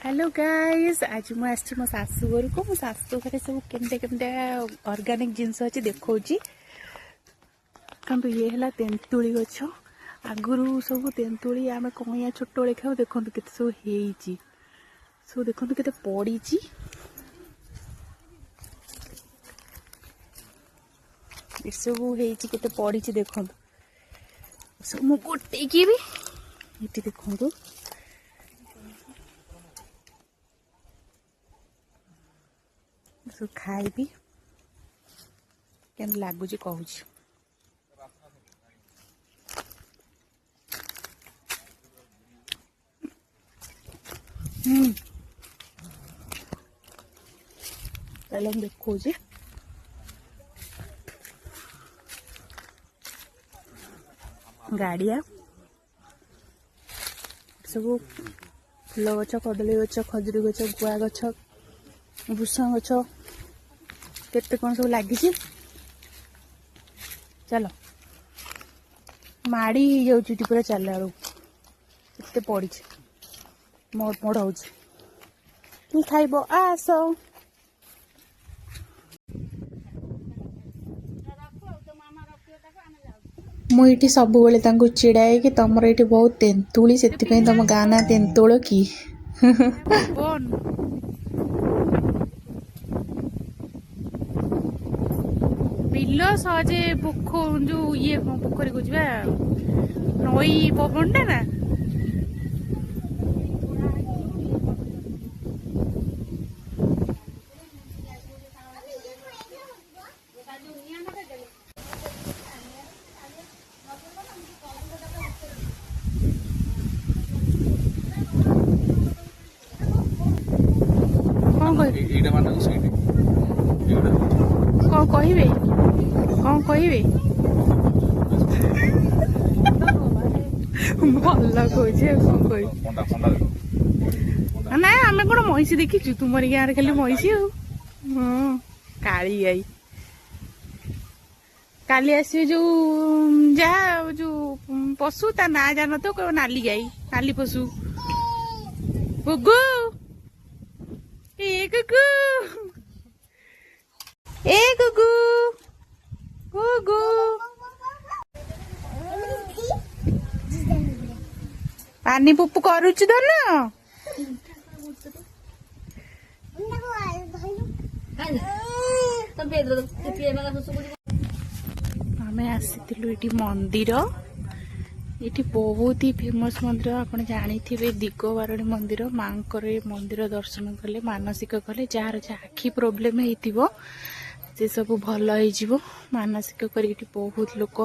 Hello guys, आज मु आसी मो सासू घर को मो सासू घर सब केमते केमते ऑर्गेनिक जिनस अच्छी देखौची। कंतु ये हला तेंतुली गछ। आगुरु सब तेंतुली आमे कहिया छोट बेले खाऊ देखंतु केते सब हेइची। सब देखंतु केते पड़ीची। ए सब हेइची केते पड़ीची देखंतु। सब मु गोटे की भी एटी देखंतु। सब खाइबी केम लागुची कहूची। पहले हम देखोजी गाड़िया सब फूल गछ, कदली गछ, खजुरी गछ, गुआ गछ, भूसा गछ केते कौन सब लगी। चलो माड़ी जाऊँ पूरा चल केते पड़ी मोड़ मोड़ हो खाइब आस। मुझे सब बेले चिड़ाए कि तुम ये बहुत तेंतुली से तुम गाँ ना तेंतुल कि बिल सहजे पोख जो ये पोखरी को जा नई पवनटा ना कौन कहे कौन कहे भल कहे ना आम कौन महिषी देखीचु तुमरी गाँव खाली महिषी काली गाई काली आसवे जो जहाँ जो पशु ता ना जान तो कह नाली गाई नाली पशु गुगु ए गुगु ए गुगु गुगु पानी पुपु करुचु धन आमे आसीथिलु एटी मंदिर। ये बहुत ही फेमस मंदिर आप जानी दिगवारणी मंदिर मांकर मंदिर दर्शन कले मानसिक कले जार आखि प्रोब्लेम हो से सब भल हो मानसिक कर बहुत लोक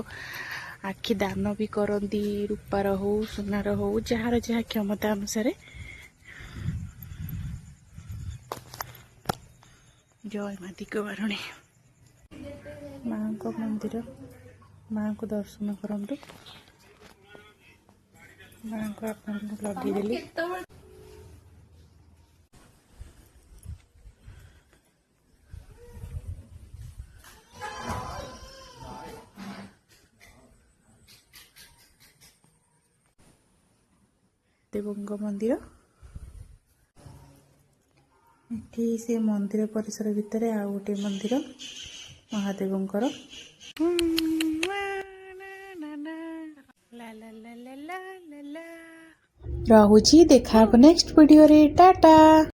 आखि दान भी करती रूपार हो सुनार हो जार जहाँ क्षमता अनुसार। जय माँ दिगवारणी माँ को मंदिर माँ को दर्शन करंतु। माँ को आप लगे देवंग मंदिर ये से मंदिर परिसर भितर आ गोटे मंदिर महादेवंकर रहुची। देखा नेक्स्ट वीडियो रे टाटा।